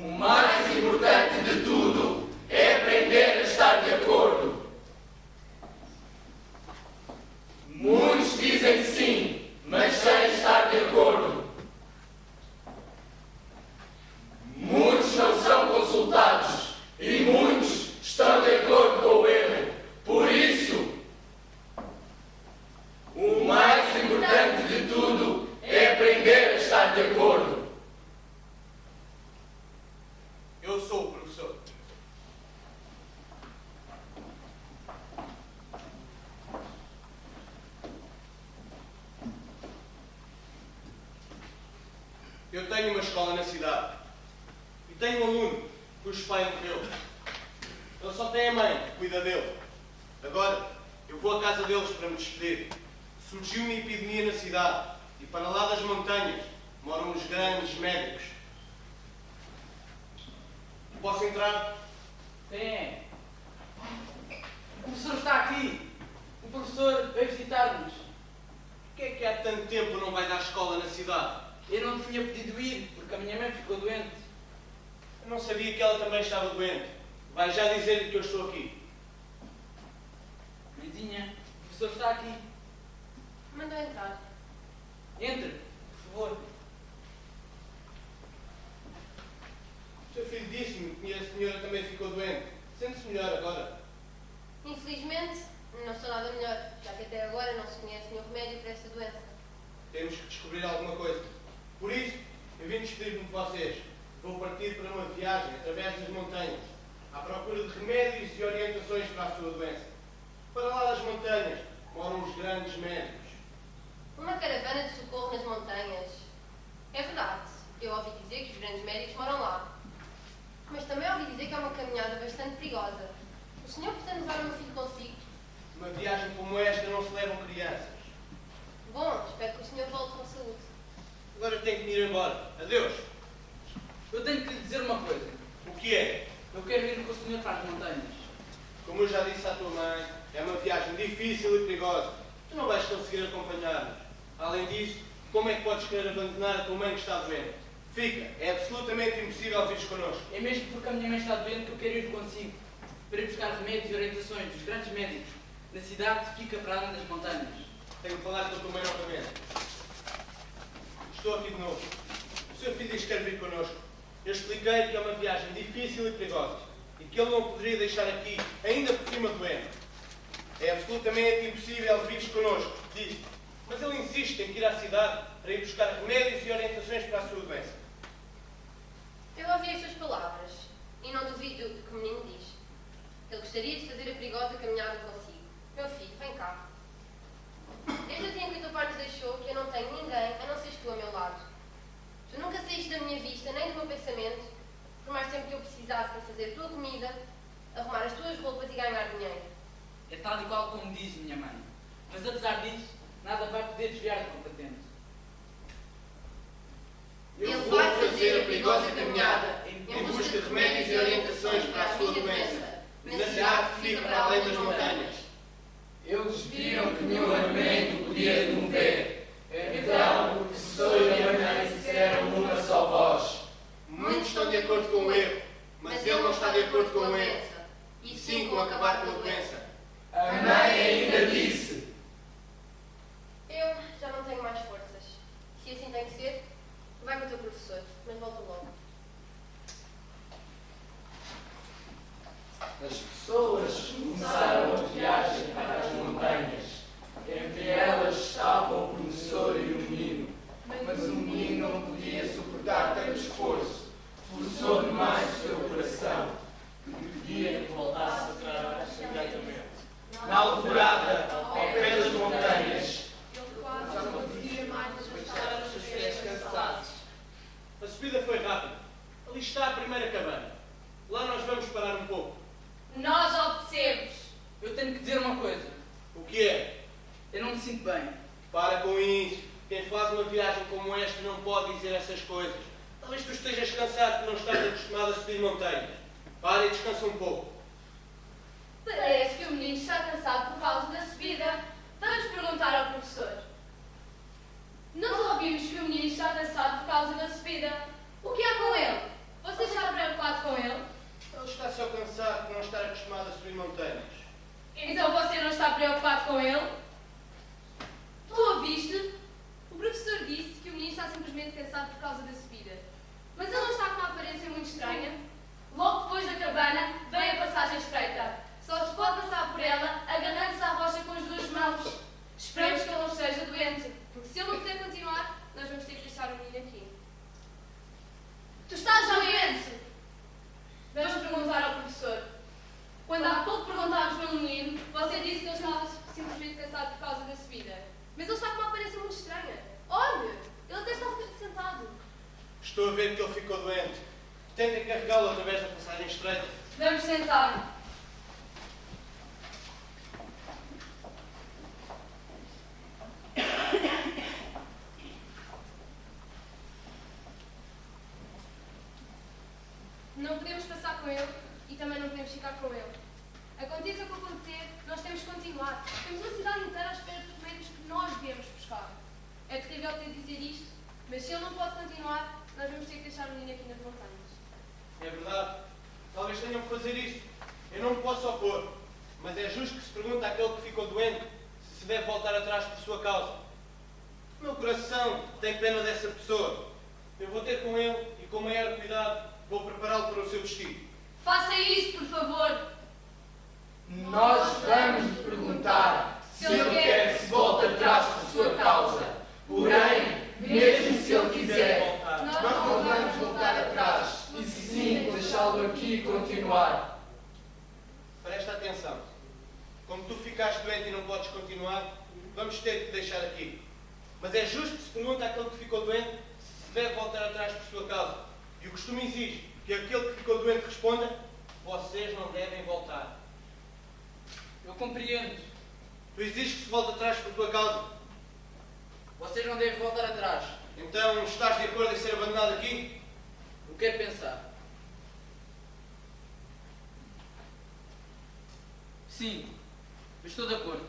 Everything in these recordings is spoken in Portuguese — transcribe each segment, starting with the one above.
O mais importante de tudo é aprender a estar de acordo. Muitos dizem sim, mas sem estar de acordo. Muitos não são consultados e muitos estão de acordo com o erro. Por isso, o mais importante de tudo é aprender a estar de acordo. Eu sou o professor. Eu tenho uma escola na cidade e tenho um aluno cujo pai morreu. Ele só tem a mãe que cuida dele. Agora, eu vou à casa deles para me despedir. Surgiu uma epidemia na cidade e para lá das montanhas moram os grandes médicos. Posso entrar? Sim. O professor está aqui. O professor veio visitar-nos. Porquê é que há tanto tempo não vais à escola na cidade? Eu não tinha podido ir, porque a minha mãe ficou doente. Eu não sabia que ela também estava doente. Vai já dizer-lhe que eu estou aqui. Mãezinha, o professor está aqui. Mandou entrar. Entre, por favor. O seu filho disse-me que a senhora também ficou doente. Sente-se melhor agora? Infelizmente, não estou nada melhor, já que até agora não se conhece nenhum remédio para esta doença. Temos que descobrir alguma coisa. Por isso, eu vim despedir-me de vocês. Vou partir para uma viagem através das montanhas, à procura de remédios e orientações para a sua doença. Para lá das montanhas moram os grandes médicos. Uma caravana de socorro nas montanhas. É verdade, eu ouvi dizer que os grandes médicos moram lá. Mas também ouvi dizer que é uma caminhada bastante perigosa. O senhor pretende levar o meu filho consigo? Uma viagem como esta não se levam crianças. Bom, espero que o senhor volte com saúde. Agora tenho que me ir embora. Adeus. Eu tenho que lhe dizer uma coisa. O que é? Eu quero ir com o senhor para as montanhas. Como eu já disse à tua mãe, é uma viagem difícil e perigosa. Tu não vais conseguir acompanhar-nos. Além disso, como é que podes querer abandonar a tua mãe que está doente? Fica, é absolutamente impossível vires connosco. É mesmo porque a minha mãe está doente que eu quero ir consigo. Para ir buscar remédios e orientações dos grandes médicos. Na cidade fica para além das montanhas. Tenho que falar com a tua mãe novamente. Estou aqui de novo. O seu filho diz que quer vir connosco. Eu expliquei que é uma viagem difícil e perigosa e que ele não poderia deixar aqui, ainda por cima doente. É absolutamente impossível vires connosco, disse. Mas ele insiste em ir à cidade para ir buscar remédios e orientações para a sua doença. Eu ouvi as suas palavras e não duvido do que o menino diz. Ele gostaria de fazer a perigosa caminhada consigo. Meu filho, vem cá. Desde o dia em que o teu pai nos deixou que eu não tenho ninguém a não seres tu ao meu lado. Tu nunca saíste da minha vista nem do meu pensamento, por mais tempo que eu precisasse para fazer a tua comida, arrumar as tuas roupas e ganhar dinheiro. É tal e qual como diz minha mãe. Mas apesar disso, nada vai poder desviar do competente. Ele vai fazer a perigosa caminhada em busca de remédios e orientações para a sua doença, Na cidade que fica para além das montanhas. Eles viram que nenhum remédio podia lhe mover. Então o professor e a mãe disseram numa só voz. Muitos estão de acordo com o erro, mas ele não está de acordo com o erro, doença, e sim com acabar com a doença. A mãe ainda disse. Eu já não tenho mais forças. Se assim tem que ser, vai com o teu professor, mas volta logo. As pessoas começaram a viagem para as montanhas. Entre elas estavam o professor e o menino. Mas o menino não podia suportar tanto esforço. Forçou demais o seu coração. E pedia que voltasse atrás imediatamente. Na alvorada, ao pé das montanhas, Ele quase não conseguia mais afastar os pés cansados. A subida foi rápida. Ali está a primeira cabana. Lá nós vamos parar um pouco. Nós obedecemos. Eu tenho que dizer uma coisa. O que é? Eu não me sinto bem. Para com isso. Quem faz uma viagem como esta não pode dizer essas coisas. Talvez tu estejas cansado que não estás acostumado a subir montanhas. Para e descansa um pouco. Parece que o menino está cansado por causa da subida. Vamos perguntar ao professor. Nós ouvimos que o menino está cansado por causa da subida. O que há com ele? Você está montanhas. Então você não está preocupado com ele? Tu ouviste? O professor disse que o menino está simplesmente cansado por causa da subida. Mas ele não está com uma aparência muito estranha? Logo depois da cabana, vem a passagem estreita. Só se pode passar por ela agarrando-se à rocha com as duas mãos. Esperemos que ele não esteja doente, porque se ele não puder continuar, nós vamos ter que deixar o menino aqui. Tu estás doente? Vamos perguntar ao professor. Quando há pouco perguntámos pelo menino, você disse que ele estava simplesmente cansado por causa da subida. Mas ele está com uma aparência muito estranha. Olhe, ele até está sentado. Estou a ver que ele ficou doente. Tentem carregá-lo através da passagem estreita. Vamos sentar. Não podemos passar com ele e também não podemos ficar com ele. Aconteça o que acontecer, nós temos que continuar. Temos uma cidade inteira à espera dos remédios que nós viemos buscar. É terrível ter de dizer isto, mas se ele não pode continuar, nós vamos ter que deixar o menino aqui nas montanhas. É verdade. Talvez tenham que fazer isso. Eu não me posso opor. Mas é justo que se pergunte àquele que ficou doente se deve voltar atrás por sua causa. O meu coração tem pena dessa pessoa. Eu vou ter com ele e com maior cuidado vou prepará-lo para o seu destino. Faça isso, por favor. Nós vamos lhe perguntar se ele quer que se volte atrás por sua causa. Porém, mesmo se ele quiser, nós não vamos voltar atrás. E sim, deixá-lo aqui e continuar. Presta atenção. Como tu ficaste doente e não podes continuar, vamos ter que te deixar aqui. Mas é justo que se pergunte àquele que ficou doente se deve voltar atrás por sua causa. E o costume exige que aquele que ficou doente responda: vocês não devem voltar. Eu compreendo. Tu exiges que se volte atrás por tua causa. Vocês não devem voltar atrás. Então estás de acordo em ser abandonado aqui? Eu quero pensar. Sim, eu estou de acordo.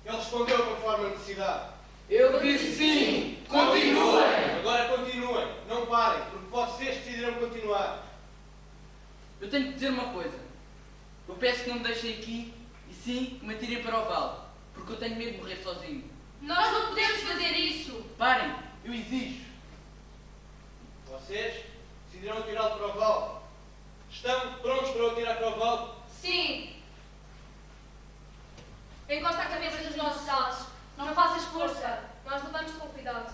Ele respondeu conforme a necessidade. Ele disse sim. Continuem. Agora continuem. Não parem, porque vocês decidiram continuar. Eu tenho que dizer uma coisa. Eu peço que não me deixem aqui e sim que me atirem para o vale, porque eu tenho medo de morrer sozinho. Nós não podemos fazer isso. Parem, eu exijo. Vocês decidiram atirá-lo para o vale. Estão prontos para o atirar para o vale? Sim. Encosta a cabeça nos nossos alas. Não faças força. Nós levamos com cuidado.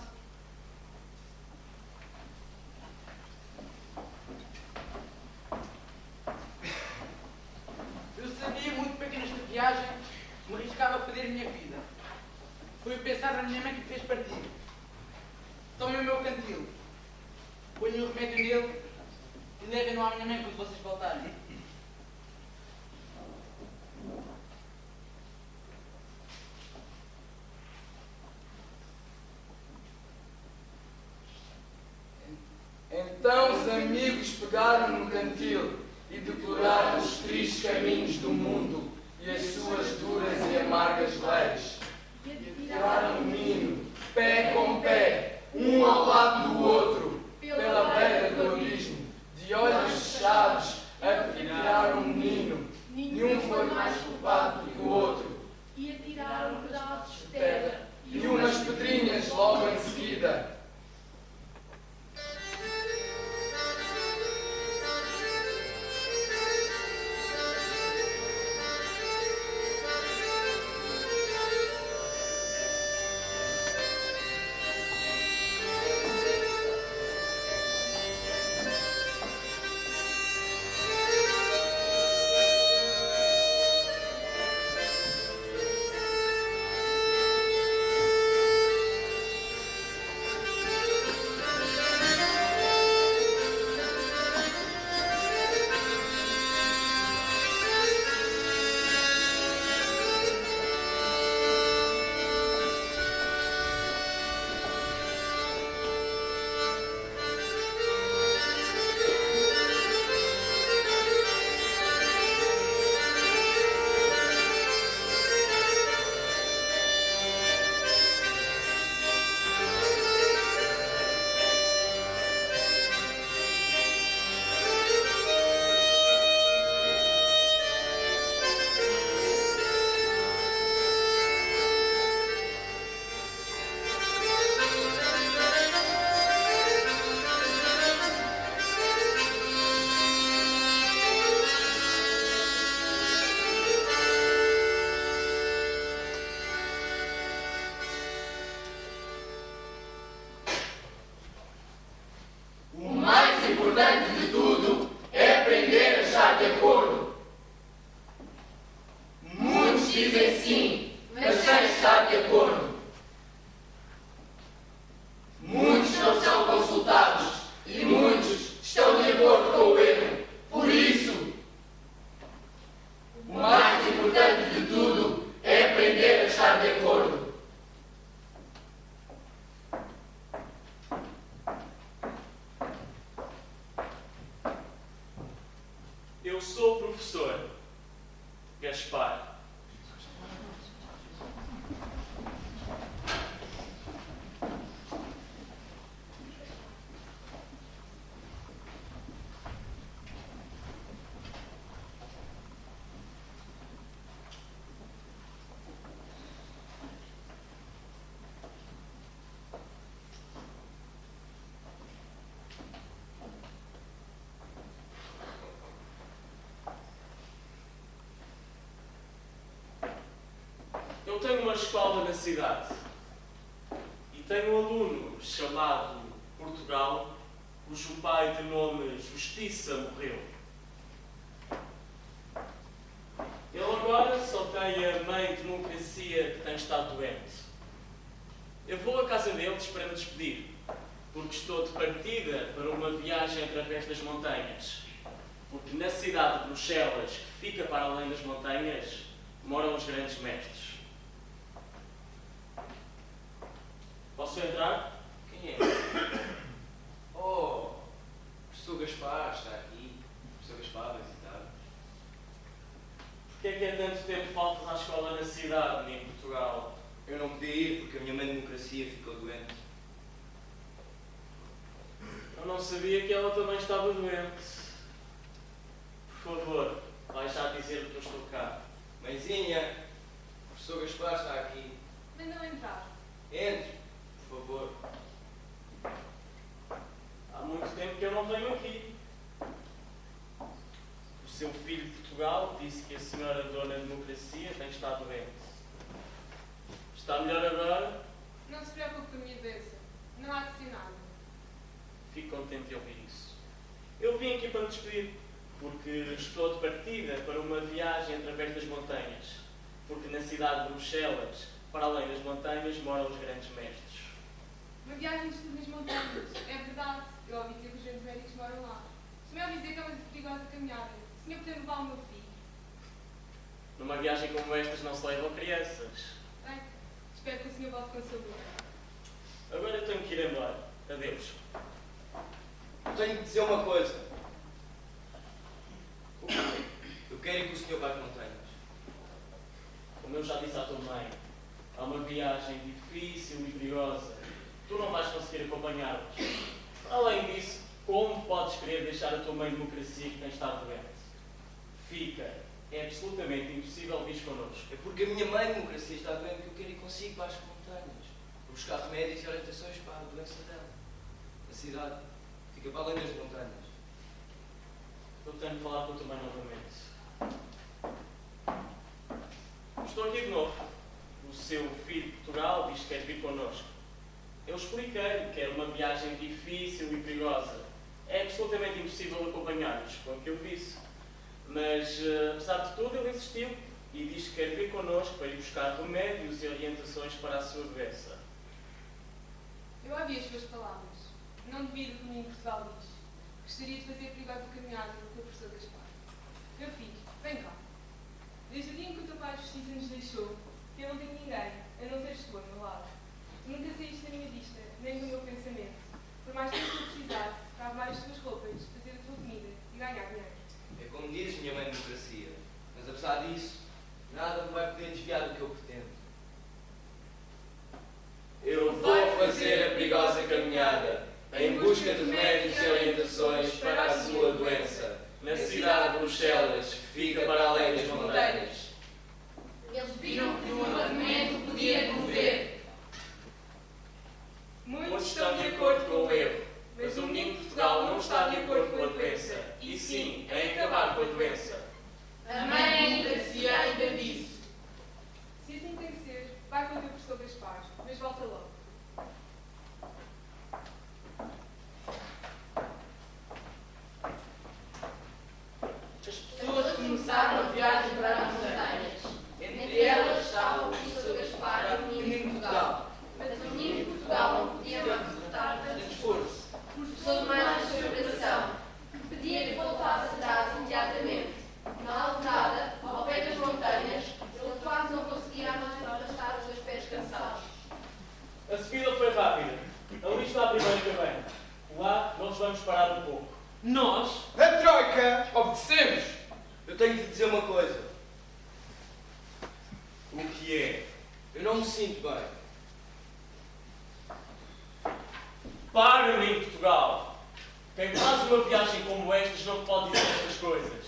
Eu sabia muito bem que nesta viagem me arriscava a perder a minha vida. Foi pensar na minha mãe que me fez partir. Tomem o meu cantil. Ponham o remédio nele e levem-no à minha mãe quando vocês voltarem. Então os amigos pegaram no cantil e deploraram os tristes caminhos do mundo e as suas duras e amargas leis. E tiraram o menino, pé com pé, um ao lado do outro, pela beira do abismo, de olhos fechados, atiraram o menino. Nenhum foi mais culpado do que o outro. E atiraram pedaços de terra. E umas pedrinhas logo em seguida. Eu sou o professor Gaspar. Eu tenho uma escola na cidade e tenho um aluno chamado Portugal, cujo pai de nome Justiça morreu. Ele agora só tem a mãe Democracia que tem estado doente. Eu vou à casa deles para me despedir, porque estou de partida para uma viagem através das montanhas. Porque na cidade de Bruxelas, que fica para além das montanhas, moram os grandes mestres. Posso entrar? Quem é? Oh, o professor Gaspar está aqui. O professor Gaspar vai visitar. Porquê é que há tanto tempo faltas à escola na cidade, em Portugal? Eu não podia ir porque a minha mãe de Democracia ficou doente. Eu não sabia que ela também estava doente. Por favor, vai já dizer que eu estou cá. Mãezinha, o professor Gaspar está aqui. Mandam entrar. Entre, por favor. Há muito tempo que eu não venho aqui. O seu filho de Portugal disse que a senhora Dona Democracia tem estado doente. Está melhor agora? Não se preocupe com a minha doença. Não há de ser nada. Fico contente de ouvir isso. Eu vim aqui para me despedir, porque estou de partida para uma viagem através das montanhas. Porque na cidade de Bruxelas, para além das montanhas, moram os grandes mestres. Uma viagem de estudo nas montanhas. É verdade. Eu ouvi dizer que os grandes médicos moram lá. Também ouvi dizer que é uma perigosa caminhada. O senhor poder levar o meu filho? Numa viagem como estas não se levam crianças. Bem, espero que o senhor volte com saúde. Agora eu tenho que ir embora. Adeus. Eu tenho que dizer uma coisa. Eu quero que o senhor vá às montanhas. Como eu já disse à tua mãe, há uma viagem difícil e perigosa. Tu não vais conseguir acompanhá-los. Além disso, como podes querer deixar a tua mãe Democracia que tem estado doente? Fica. É absolutamente impossível vir connosco. É porque a minha mãe de Democracia está doente que eu quero ir consigo para as montanhas. Vou buscar remédios e orientações para a doença dela. A cidade fica para além das montanhas. Eu tenho que falar com a tua mãe novamente. Estou aqui de novo. O seu filho de Portugal diz que quer vir connosco. Eu expliquei-lhe que era uma viagem difícil e perigosa. É absolutamente impossível acompanhar-nos, foi o que eu disse. Mas, apesar de tudo, ele insistiu e diz que quer vir connosco para ir buscar remédios e orientações para a sua doença. Eu ouvi as suas palavras. Não devido que o menino Portugal diz. Gostaria de fazer a perigosa caminhada com o professor Gaspar. Meu filho, vem cá. Desde o dia em que o teu pai de justiça nos deixou, que eu não tenho ninguém, a não seres tu ao meu lado. Tu nunca saíste da minha vista, nem do meu pensamento. Por mais tempo que eu precisasse, lavar as tuas roupas, fazer a tua comida e ganhar dinheiro. É como dizes, minha mãe de Democracia. Mas apesar disso, nada me vai poder desviar do que eu pretendo. Eu vou fazer a perigosa caminhada em busca de remédios e orientações para a sua doença, na cidade de Bruxelas, que fica para além das montanhas. Eles Viram que um argumento podia comover. Muitos estão de acordo com o erro, mas o menino de Portugal não está de acordo com a doença, e sim em acabar com a doença. A mãe Democracia ainda disse. Se assim tem que ser, vai com o teu professor Gaspar, mas volta logo. As pessoas começaram a viagem para as montanhas. Entre elas estava o professor Gaspar e o menino Portugal. Mas o menino de Portugal não podia mais suportar tanto Esforço. Sou mais do seu coração, que pedia que voltasse atrás imediatamente. Na alvorada, ao pé das montanhas, ele quase não conseguia arrastar os dois pés cansados. A subida foi rápida. Ali está a primeira cabana. Lá nós vamos parar um pouco. Nós, a Troika, obedecemos. tenho de lhe dizer uma coisa. O que é? Eu não me sinto bem. Para, menino Portugal. Quem faz uma viagem como estas não pode dizer estas coisas.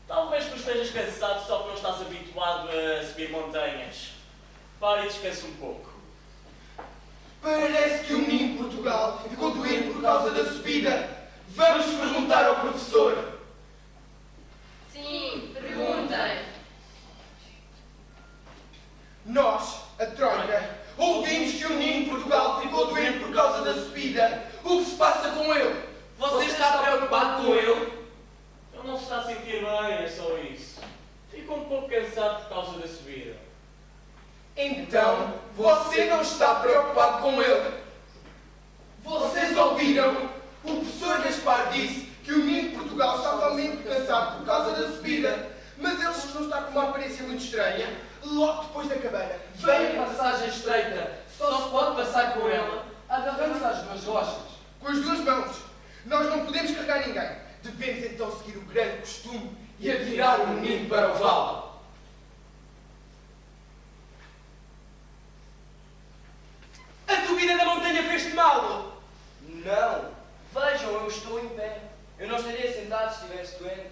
Talvez tu estejas cansado só que não estás habituado a subir montanhas. Para e descansa um pouco. Parece que o menino de Portugal ficou doente por causa da subida. Vamos perguntar ao professor. Sim, perguntem. Nós, a Troika, ouvimos que o menino de Portugal ficou doente por causa da subida. O que se passa com ele? Você está preocupado com ele? Ele não se está a sentir bem, é só isso. Ficou um pouco cansado por causa da subida. Então, você não está preocupado com ele. Vocês ouviram? O professor Gaspar disse que o menino de Portugal está totalmente cansado por causa da subida. Mas ele não está com uma aparência muito estranha. Logo depois da cabeira, Vem a passagem estreita. Só se pode passar com ela agarrando-se às duas rochas. com as duas mãos. Nós não podemos carregar ninguém. Devemos então seguir o grande costume E atirar o menino para o vale. A subida da montanha fez-te mal. Não. Vejam, eu estou em pé. Eu não estaria sentado se estivesse doente.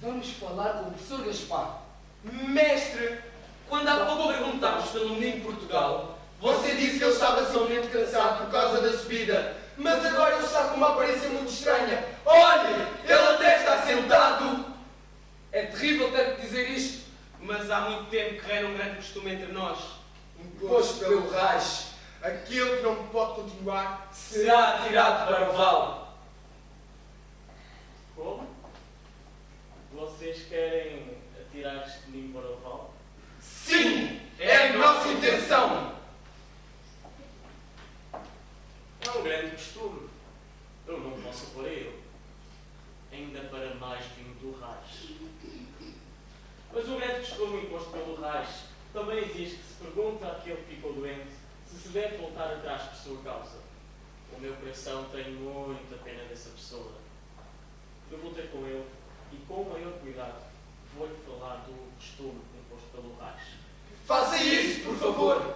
Vamos falar com o professor Gaspar. Mestre, Quando há pouco perguntámos pelo menino de Portugal, você disse que ele estava somente cansado por causa da subida. Mas agora ele está com uma aparência muito estranha. Olhe, ele até está sentado. é terrível ter que dizer isto. Mas há muito tempo que reina um grande costume entre nós. Imposto pelo Reich, aquele que não pode continuar Será atirado para o vale. Como? Vocês querem atirar este menino para o vale? Sim, é a nossa intenção. É um grande costume. Eu não posso pôr ele. Ainda para mais vindo do Reich. Mas o grande costume imposto pelo Reich também exige que se pergunte àquele que ficou doente se deve voltar atrás por sua causa. O meu coração tem muita pena dessa pessoa. Eu vou ter com ele e com o maior cuidado vou-lhe falar do costume imposto pelo Reich. Faça isso, por favor.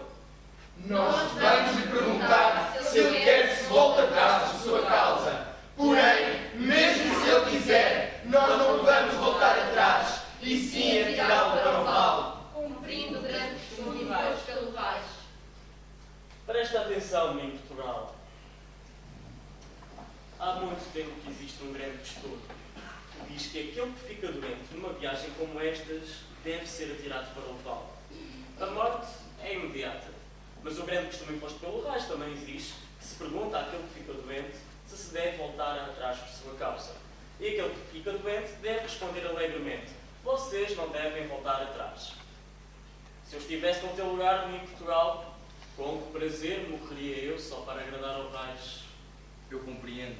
Nós vamos lhe perguntar se ele quer que se volte atrás por sua causa. Porém, mesmo se ele quiser, nós não vamos voltar atrás, e sim atirá-lo para o vale. Cumprindo o grande costume imposto pelo Reich. Presta atenção, menino Portugal. Há muito tempo que existe um grande costume que diz que aquele que fica doente numa viagem como estas deve ser atirado para o vale. A morte é imediata, mas o grande costume imposto pelo Reich também exige que se pergunta àquele que fica doente se deve voltar atrás por sua causa. E aquele que fica doente deve responder alegremente: vocês não devem voltar atrás. Se eu estivesse no teu lugar, menino Portugal, com que prazer morreria eu só para agradar ao Reich. Eu compreendo.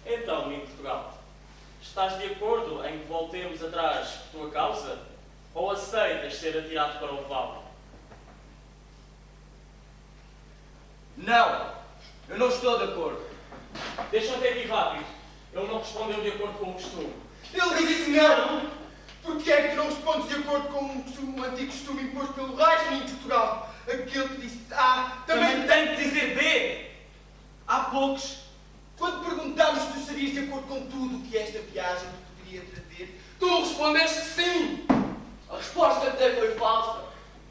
Então, menino Portugal, estás de acordo em que voltemos atrás por tua causa? Ou aceitas ser atirado para o vale? Não! Eu não estou de acordo. Deixa-me ter aqui rápido. Ele não respondeu de acordo com o costume. Ele disse não. Porque é que tu não respondes de acordo com um antigo costume imposto pelo Reich em Portugal? Aquele que disse A também tem que dizer B. Há poucos, quando perguntámos se tu estarias de acordo com tudo o que esta viagem te poderia trazer, tu respondeste que sim. A resposta até foi falsa,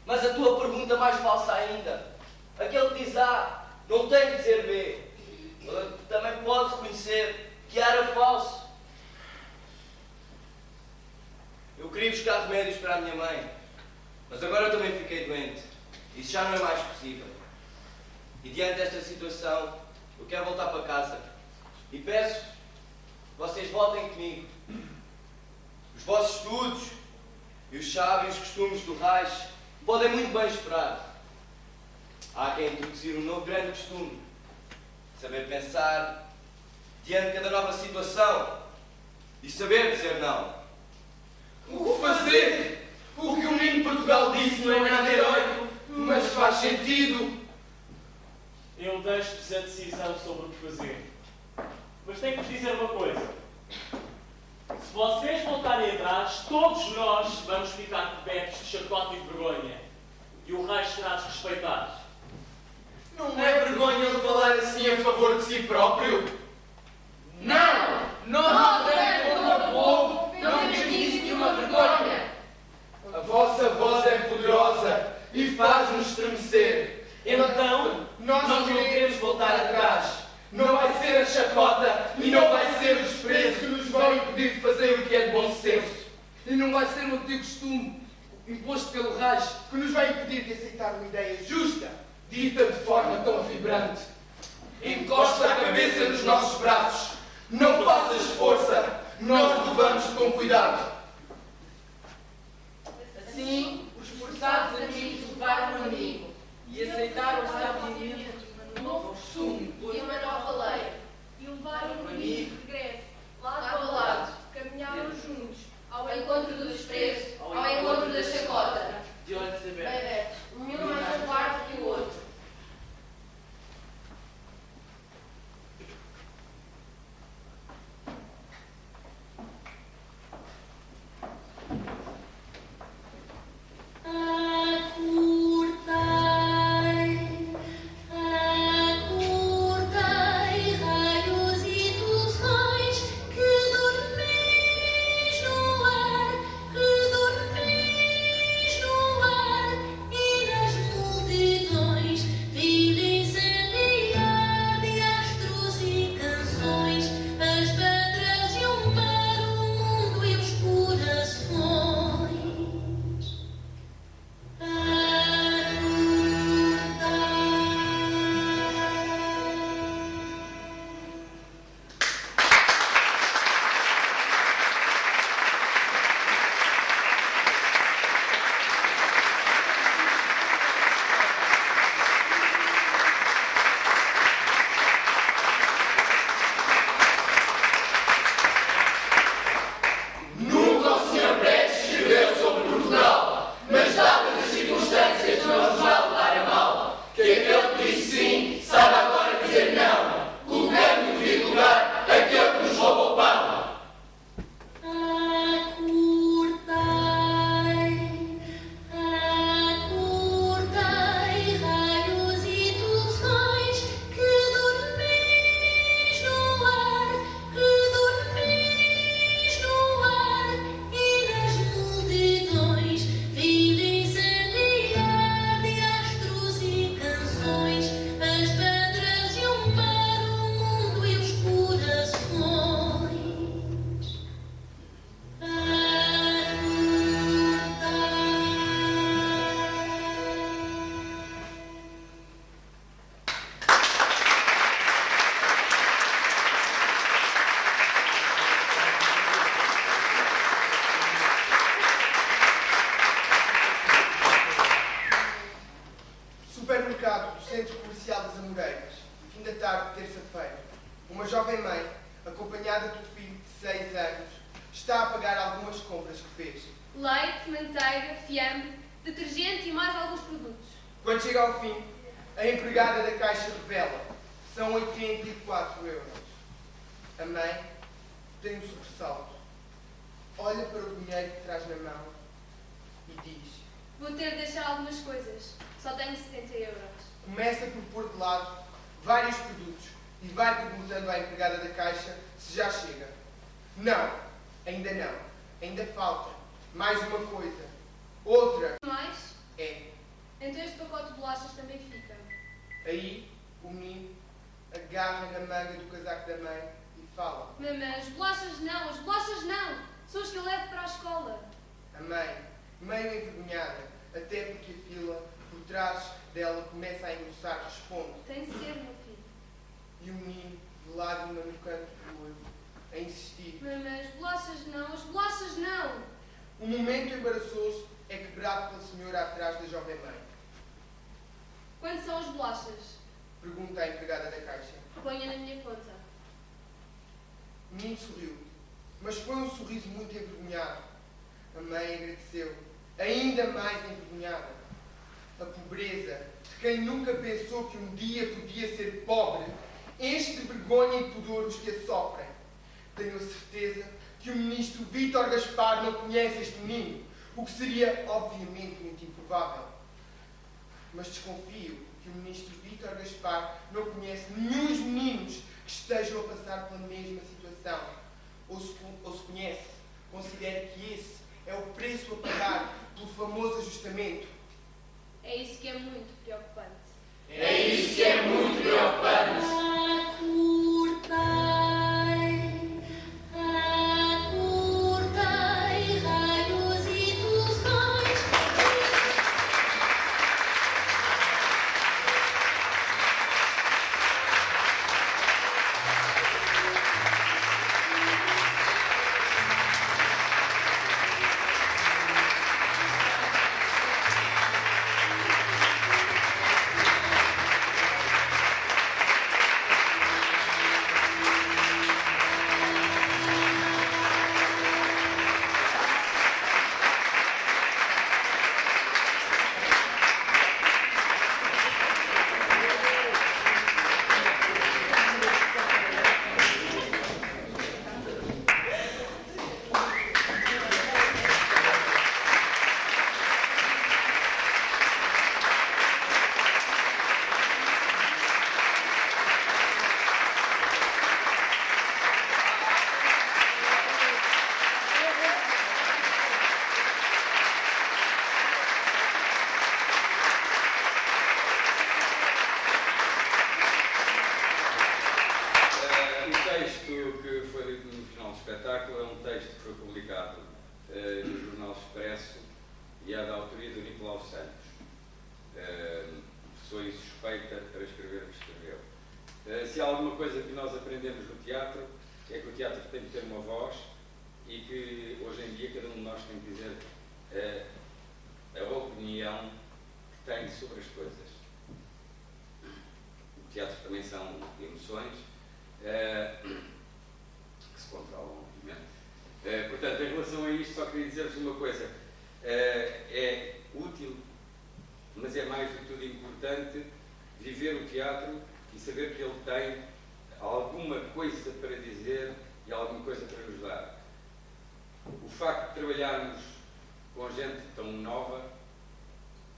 mas a tua pergunta mais falsa ainda. Aquele que diz A não tem que dizer B. Também pode reconhecer que A era falso. Eu queria buscar remédios para a minha mãe, mas agora eu também fiquei doente. Isso já não é mais possível. E diante desta situação, eu quero voltar para casa. E peço que vocês voltem comigo. Os vossos estudos e os sábios costumes do Reich podem muito bem esperar. Há quem introduzir um novo grande costume. Saber pensar diante de cada nova situação e saber dizer não. O que fazer? O que o menino de Portugal disse não é nada heróico, mas faz sentido. Eu deixo-vos a decisão sobre o que fazer. Mas tenho que vos dizer uma coisa. paz, todos nós vamos ficar cobertos de chacota e de vergonha. E o rei será desrespeitado. Não é vergonha ele falar assim a favor de si próprio? Não! Nós, durante todo o povo, não temos disso nenhuma vergonha. A vossa voz é poderosa e faz-nos estremecer. Então, nós não queremos voltar atrás. Não vai ser a chacota e não vai ser o desprezo que nos vão impedir de fazer o que é de bom senso. E não vai ser o antigo costume imposto pelo raj. Que nos vai impedir de aceitar uma ideia justa, dita de forma tão vibrante. Encosta a cabeça nos nossos braços. Não faças força, nós levamos com cuidado. Assim, os forçados amigos levaram um amigo e aceitaram sabiamente um novo costume E uma nova lei. E levaram o amigo de regresso, lado Lado a a lado, lado. caminharam juntos, Ao encontro do desprezo, ao encontro da chacota. de olhos Bem abertos. abertos. Nenhum mais covarde que o outro. Raios e tufões que dormis no ar, que dormis no ar, e nas multidões vi incendiar de astros e canções as pedras e para o mundo e os corações. Nunca o Sr. Brett escreveu sobre Portugal, mas dadas as circunstâncias não nos vai levar a mal. Que aquele que disse sim, sabe agora dizer não, colocando no devido lugar aquele que nos rouba o pão. Acordai, raios e tufões que dormis no ar, que dormis no ar, e nas multidões vi incendiar de astros e canções as pedras e para o mundo e os corações. Supermercado do Centro Comercial das Amoreiras, fim da tarde de terça-feira. Uma jovem mãe, acompanhada do filho de 6 anos, está a pagar algumas compras que fez. Leite, manteiga, fiambre, detergente e mais alguns produtos. Quando chega ao fim, a empregada da caixa revela: são 84 euros. A mãe tem um sobressalto. Olha para o dinheiro que traz na mão e diz: Vou ter de deixar algumas coisas. Só tenho 70 euros. começa por pôr de lado vários produtos e vai perguntando à empregada da caixa se já chega. Não, ainda não. Ainda falta. Mais uma coisa. Outra. Mais? É. Então este pacote de bolachas também fica. Aí, o menino agarra na manga do casaco da mãe e fala. Mamãe, as bolachas não! São as que eu levo para a escola. A mãe, meio envergonhada, até porque a fila por trás dela começa a engrossar, responde. Tem de ser, meu filho. E o menino, de lágrima no canto do olho, a insistir. Mamãe, as bolachas não! Um momento embaraçoso é quebrado pela senhora atrás da jovem mãe. Quando são as bolachas? Pergunta a empregada da caixa. Ponha na minha conta. O menino sorriu, mas foi um sorriso muito envergonhado. A mãe agradeceu, ainda mais envergonhada. A pobreza de quem nunca pensou que um dia podia ser pobre enche de vergonha e pudor os que a sofrem. Tenho a certeza que que o ministro Vítor Gaspar não conhece este menino, o que seria, obviamente, muito improvável. Mas desconfio que o ministro Vítor Gaspar não conhece nenhum dos meninos que estejam a passar pela mesma situação. Ou se conhece, considera que esse é o preço a pagar pelo famoso ajustamento. É isso que é muito preocupante. É isso que é muito preocupante. Acordai, raios e tufões. Se há alguma coisa que nós aprendemos no teatro, é que o teatro tem que ter uma voz e que hoje em dia cada um de nós tem que dizer a opinião que tem sobre as coisas. O teatro também são emoções que se controlam, obviamente. Portanto, em relação a isto, só queria dizer-vos uma coisa. É útil, mas é mais do que tudo importante viver o teatro e saber que ele tem alguma coisa para dizer e alguma coisa para nos dar. O facto de trabalharmos com gente tão nova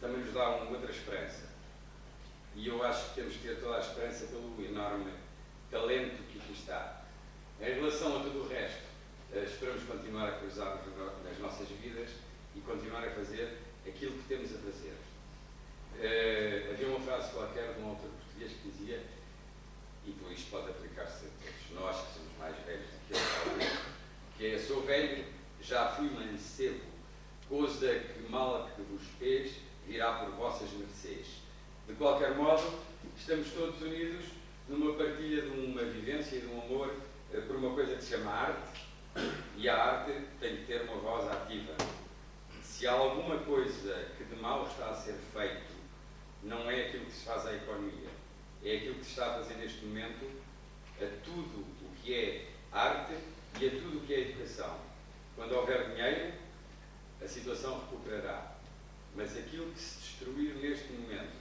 também nos dá uma outra esperança. E eu acho que temos que ter toda a esperança pelo enorme talento que aqui está. Em relação a tudo o resto, esperamos continuar a cruzar nas nossas vidas e continuar a fazer aquilo que temos a fazer. Havia uma frase qualquer de um autor português que dizia, e por isto pode aplicar-se a todos nós que somos mais velhos do que eu, que é: sou velho, já fui mancebo, coisa que mal que vos fez virá por vossas mercês. De qualquer modo, estamos todos unidos numa partilha de uma vivência e de um amor por uma coisa que se chama arte, e a arte tem que ter uma voz ativa. Se há alguma coisa que de mal está a ser feito, não é aquilo que se faz à economia, é aquilo que se está a fazer neste momento a tudo o que é arte e a tudo o que é educação. Quando houver dinheiro, a situação recuperará. Mas aquilo que se destruir neste momento,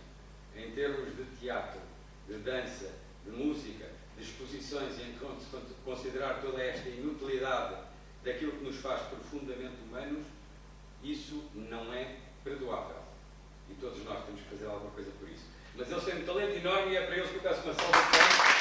em termos de teatro, de dança, de música, de exposições, e em considerar toda esta inutilidade daquilo que nos faz profundamente humanos, isso não é perdoável. E todos nós temos que fazer alguma coisa por isso. Mas eles têm um talento enorme e é para eles que eu peço uma salva de palmas.